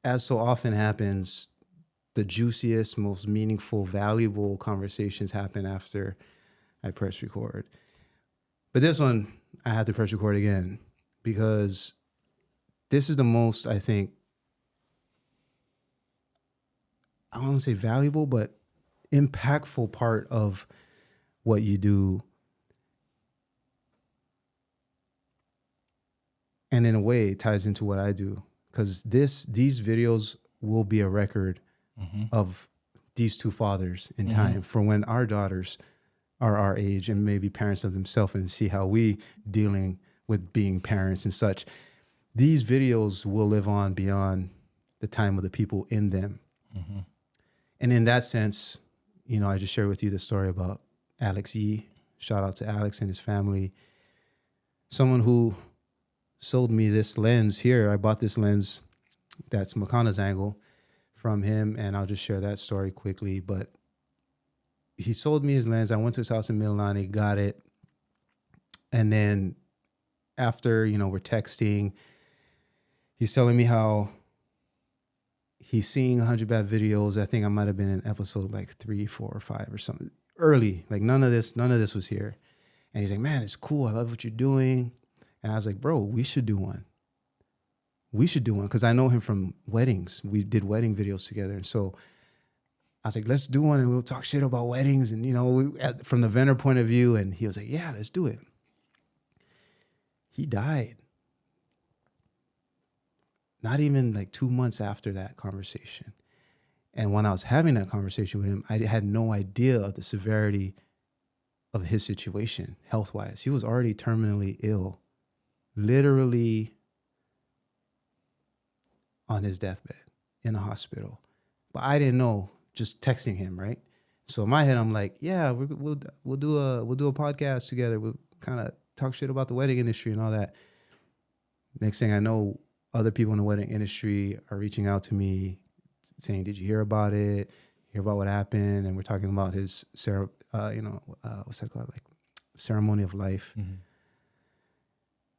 as so often happens, the juiciest, most meaningful, valuable conversations happen after I press record. But this one, I had to press record again because this is the most, I think, I don't want to say valuable, but impactful part of what you do. And in a way, it ties into what I do, because these videos will be a record of these two fathers in time for when our daughters are our age and maybe parents of themselves, and see how we dealing with being parents and such. These videos will live on beyond the time of the people in them. And in that sense, you know, I just shared with you the story about Alex Yee. Shout out to Alex and his family. Someone who sold me this lens here. I bought this lens that's Makana's angle from him, and I'll just share that story quickly. But he sold me his lens. I went to his house in Mililani, got it. And then after, you know, we're texting, he's telling me how he's seeing 100 Bad Videos. I think I might have been in episode like 3, 4, or 5 or something. Early, like none of this was here. And he's like, man, it's cool. I love what you're doing. And I was like, bro, we should do one. We should do one, because I know him from weddings. We did wedding videos together. And so I was like, let's do one and we'll talk shit about weddings and, you know, from the vendor point of view. And he was like, yeah, let's do it. He died. Not even like 2 months after that conversation. And when I was having that conversation with him, I had no idea of the severity of his situation health-wise. He was already terminally ill, literally on his deathbed in a hospital. But I didn't know, just texting him, right? So in my head, I'm like, yeah, we'll do a podcast together. We'll kind of talk shit about the wedding industry and all that. Next thing I know, other people in the wedding industry are reaching out to me saying, did you hear about it? Hear about what happened? And we're talking about his, what's that called? Like ceremony of life.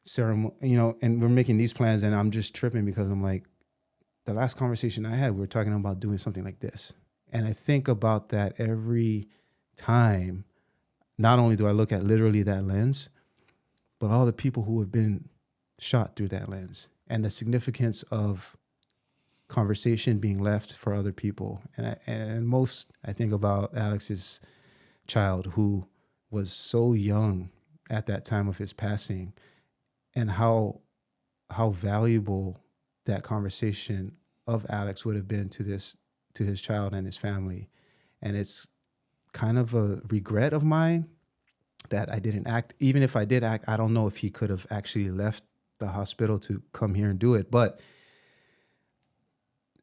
Ceremony, you know, and we're making these plans, and I'm just tripping because I'm like, the last conversation I had, we were talking about doing something like this. And I think about that every time. Not only do I look at literally that lens, but all the people who have been shot through that lens, and the significance of conversation being left for other people. And most, I think about Alex's child, who was so young at that time of his passing, and how valuable that conversation of Alex would have been to his child and his family. And it's kind of a regret of mine that I didn't act. Even if I did act, I don't know if he could have actually left the hospital to come here and do it. But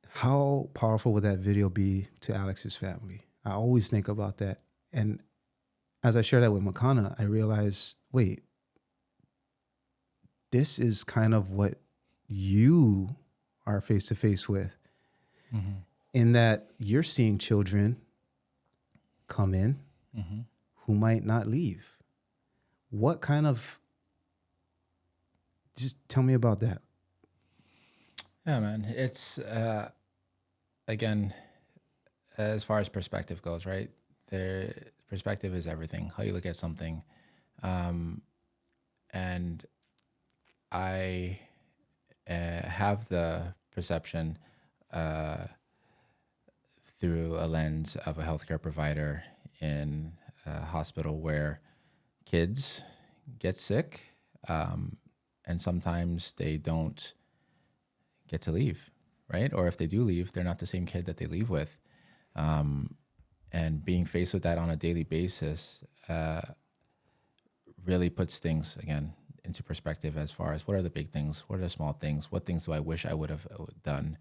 how powerful would that video be to Alex's family? I always think about that. And as I share that with Makana, I realize, wait, this is kind of what you are face to face with, in that you're seeing children come in who might not leave. What kind of, just tell me about that. Yeah, man. It's, again, as far as perspective goes, right? Perspective is everything, how you look at something. And I have the perception through a lens of a healthcare provider in a hospital where kids get sick, and sometimes they don't get to leave, right? Or if they do leave, they're not the same kid that they leave with. And being faced with that on a daily basis really puts things, again, into perspective as far as what are the big things, what are the small things, what things do I wish I would have done,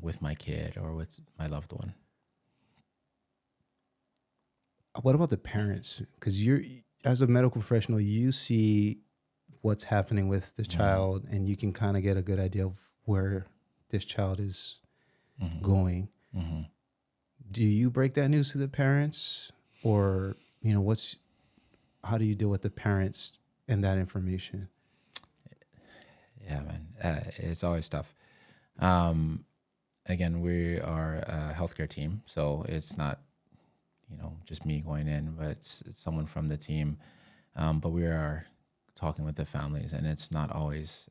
with my kid or with my loved one. What about the parents? Because you're, as a medical professional, you see what's happening with the child, and you can kind of get a good idea of where this child is going. Do you break that news to the parents, or, how do you deal with the parents and that information? Yeah, man, it's always tough. Again, we are a healthcare team, so it's not, just me going in, but it's someone from the team. But we are talking with the families, and it's not always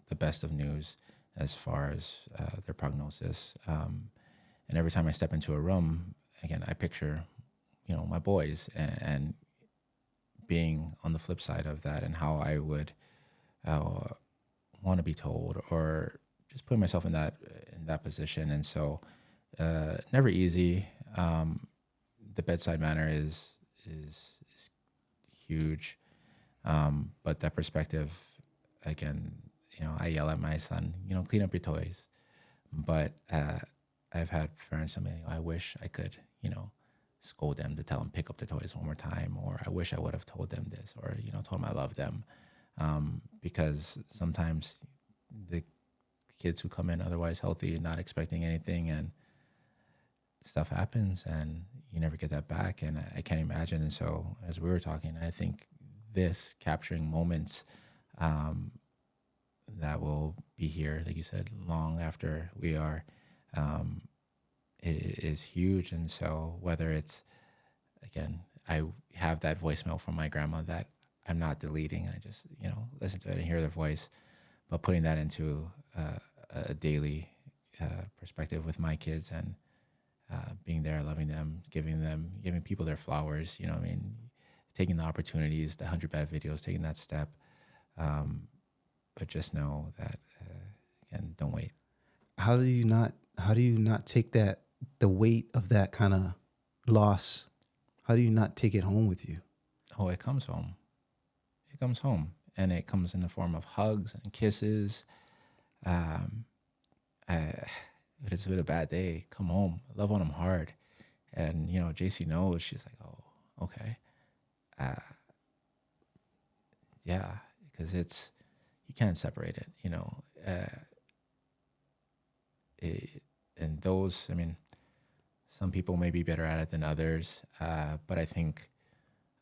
the best of news as far as their prognosis. And every time I step into a room, again, I picture, my boys and being on the flip side of that, and how I would want to be told, or just putting myself in that position. And so, never easy. The bedside manner is huge, but that perspective, again, I yell at my son, clean up your toys. But I've had parents tell me, I wish I could, scold them to tell them pick up the toys one more time, or I wish I would have told them this, or told them I love them, because sometimes the kids who come in otherwise healthy and not expecting anything, and stuff happens, and you never get that back, and I can't imagine. And so, as we were talking, I think this capturing moments that will be here, like you said, long after we are, is huge. And so, whether it's, again, I have that voicemail from my grandma that I'm not deleting, and I just listen to it and hear their voice, but putting that into a daily perspective with my kids, and being there, loving them, giving people their flowers, taking the opportunities, the 100 bad videos, taking that step. But just know that, again, don't wait. How do you not take the weight of that kind of loss? How do you not take it home with you? Oh, it comes home. It comes home, and it comes in the form of hugs and kisses. If it's been a bad day, come home. I love on them hard. And, JC knows. She's like, oh, okay. Yeah, because you can't separate it, and those, some people may be better at it than others. But I think,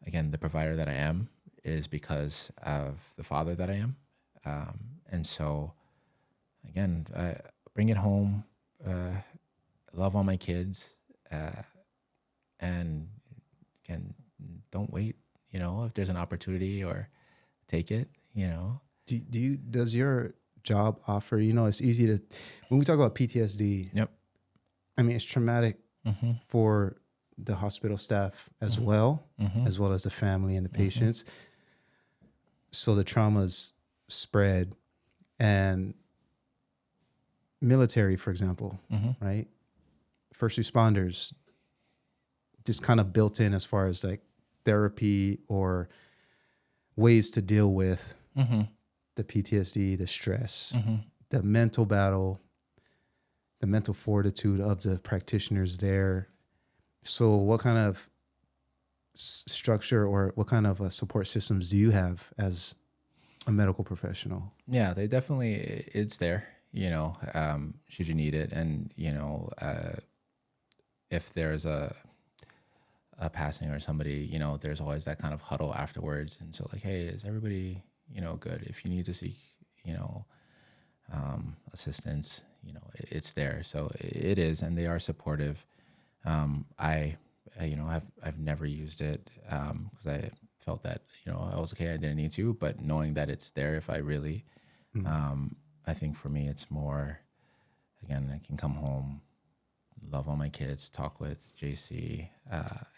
again, the provider that I am is because of the father that I am. And so, again, bring it home, love all my kids, and again, don't wait, if there's an opportunity, or take it, Does your job offer, it's easy to, when we talk about PTSD, Yep. It's traumatic for the hospital staff as well as the family and the patients. So the traumas spread, and military, for example, right? First responders, just kind of built in as far as like therapy or ways to deal with the PTSD, the stress, the mental battle, the mental fortitude of the practitioners there. So what kind of structure, or what kind of support systems do you have as a medical professional? Yeah, they definitely, it's there, should you need it. And, if there's a passing or somebody, there's always that kind of huddle afterwards. And so, like, hey, is everybody, good? If you need to seek, assistance, it's there. So it is, and they are supportive. I've never used it because I felt that, I was okay, I didn't need to, but knowing that it's there if I really, I think for me, it's more, again, I can come home, love all my kids, talk with JC,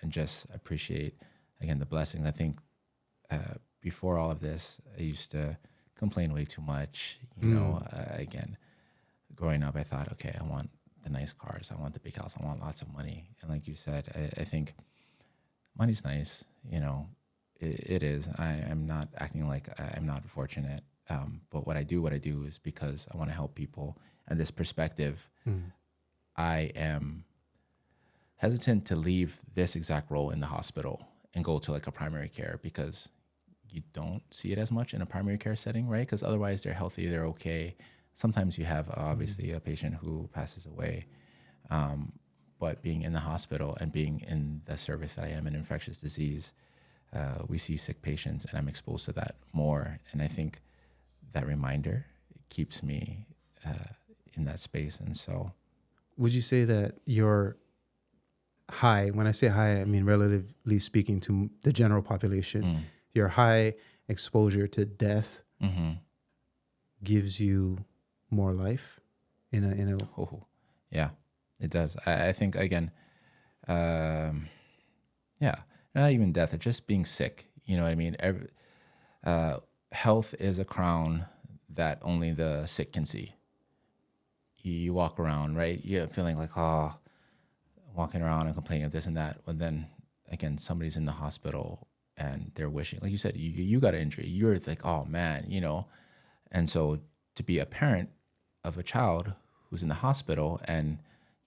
and just appreciate, again, the blessings. I think before all of this, I used to complain way too much. Again, growing up, I thought, okay, I want the nice cars, I want the big house, I want lots of money. And like you said, I think money's nice, it is. I am not acting like I'm not fortunate. But what I do is because I want to help people. And this perspective, I am hesitant to leave this exact role in the hospital and go to like a primary care, because you don't see it as much in a primary care setting, right? Because otherwise they're healthy, they're okay. Sometimes you have obviously a patient who passes away. But being in the hospital and being in the service that I am in infectious disease, we see sick patients, and I'm exposed to that more. And I think that reminder keeps me in that space. And so, would you say that your high, when I say high, I mean relatively speaking to the general population, your high exposure to death gives you more life in a oh, yeah, it does. I think, again, yeah, not even death, it's just being sick. You know what I mean? Health is a crown that only the sick can see. You walk around, right? You're feeling like, oh, walking around and complaining of this and that. But then again, somebody's in the hospital and they're wishing, like you said, you got an injury. You're like, oh man, you know? And so to be a parent of a child who's in the hospital and,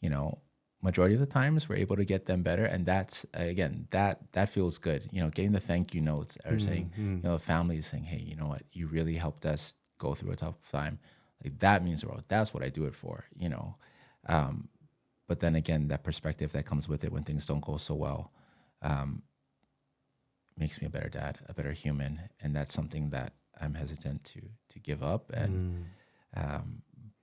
you know, majority of the times we're able to get them better. And that's, again, that feels good. You know, getting the thank you notes or saying, you know, the family is saying, hey, you know what, you really helped us go through a tough time. Like that means the world. That's what I do it for, you know? But then again, that perspective that comes with it when things don't go so well, makes me a better dad, a better human. And that's something that I'm hesitant to give up. And,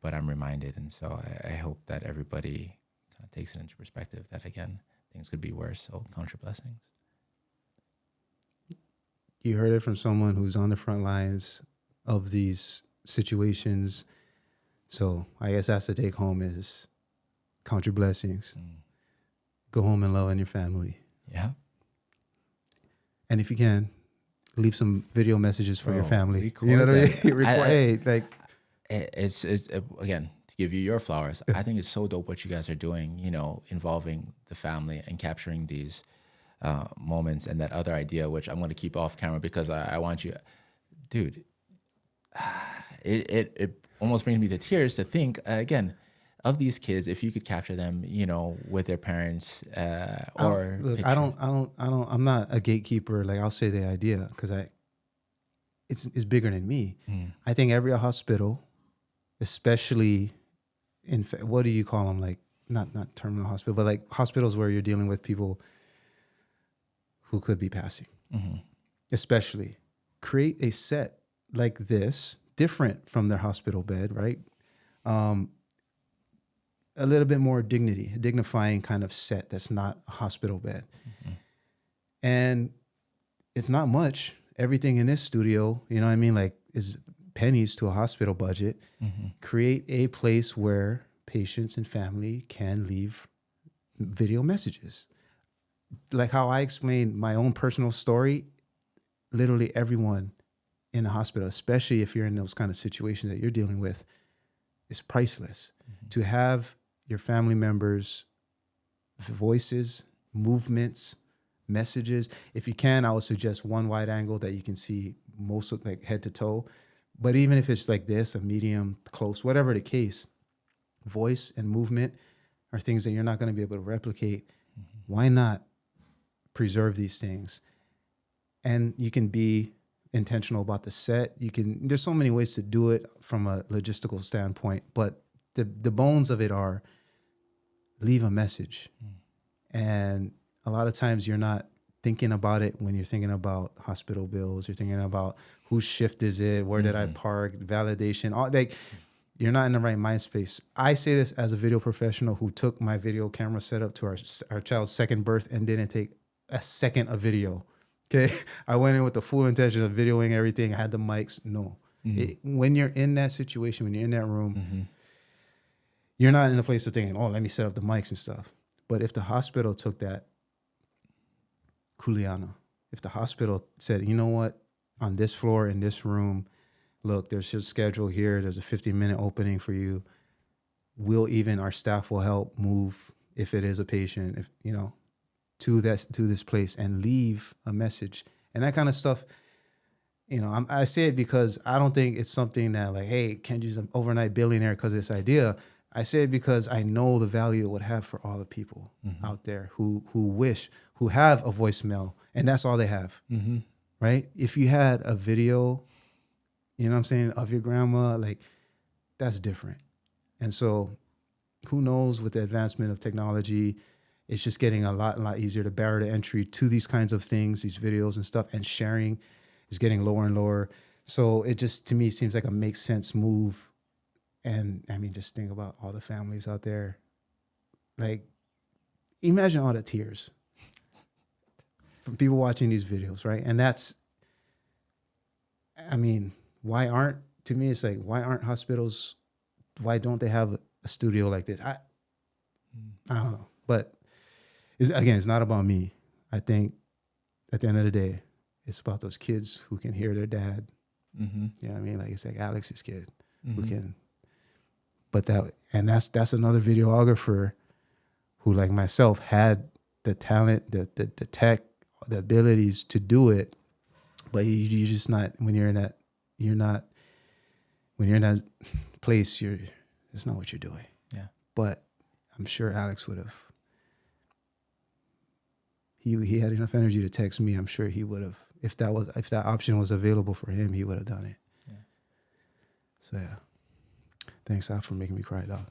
but I'm reminded. And so I hope that everybody kind of takes it into perspective that, again, things could be worse. So count your blessings. You heard it from someone who's on the front lines of these situations. So I guess that's the take home is count your blessings. Go home and love on your family. Yeah. And if you can, leave some video messages for your family. You know what I mean? Hey, like it's again, to give you your flowers. I think it's so dope what you guys are doing, you know, involving the family and capturing these moments. And that other idea, which I'm going to keep off camera because I want you, dude, it almost brings me to tears to think, again, of these kids, if you could capture them, you know, with their parents, or look, I'm not a gatekeeper. Like I'll say the idea because it's bigger than me. I think every hospital, especially what do you call them? Like not terminal hospital, but like hospitals where you're dealing with people who could be passing, especially create a set like this, different from their hospital bed, right? A little bit more dignity, a dignifying kind of set that's not a hospital bed. And it's not much. Everything in this studio, you know what I mean? Like is pennies to a hospital budget. Create a place where patients and family can leave video messages. Like how I explained my own personal story, literally everyone in a hospital, especially if you're in those kind of situations that you're dealing with, is priceless. To have your family members' voices, movements, messages. If you can, I would suggest one wide angle that you can see most of like head to toe. But even if it's like this, a medium, close, whatever the case, voice and movement are things that you're not going to be able to replicate. Why not preserve these things? And you can be intentional about the set. There's so many ways to do it from a logistical standpoint, but the bones of it are leave a message. And a lot of times you're not thinking about it when you're thinking about hospital bills. You're thinking about whose shift is it? Where did I park? Validation. All like you're not in the right mind space. I say this as a video professional who took my video camera setup to our child's second birth and didn't take a second of video. Okay. I went in with the full intention of videoing everything. I had the mics. No. When you're in that situation, when you're in that room, you're not in a place of thinking, oh, let me set up the mics and stuff. But if the hospital took that kuleana, if the hospital said, you know what, on this floor, in this room, look, there's your schedule here. There's a 15-minute opening for you. Our staff will help move if it is a patient, if you know, to this place and leave a message. And that kind of stuff, you know, I say it because I don't think it's something that like, hey, Kenji's an overnight billionaire because of this idea. I say it because I know the value it would have for all the people out there who have a voicemail and that's all they have, right? If you had a video, you know what I'm saying, of your grandma, like that's different. And so who knows, with the advancement of technology, it's just getting a lot easier. The barrier to entry to these kinds of things, these videos and stuff, and sharing is getting lower and lower. So it just, to me, seems like a make sense move. And I mean, just think about all the families out there. Like, imagine all the tears from people watching these videos, right? And that's, I mean, to me, it's like, why aren't hospitals, why don't they have a studio like this? I don't know. But it's not about me. I think at the end of the day, it's about those kids who can hear their dad. Mm-hmm. You know what I mean? Like, it's like Alex's kid Mm-hmm. who can, but that's another videographer who, like myself, had the talent, the tech, the abilities to do it. But you're just not, when you're in that place, it's not what you're doing. Yeah. But I'm sure Alex would have, he had enough energy to text me. I'm sure he would have, if that option was available for him, he would have done it. Yeah. So yeah. Thanks, Al, for making me cry, dog.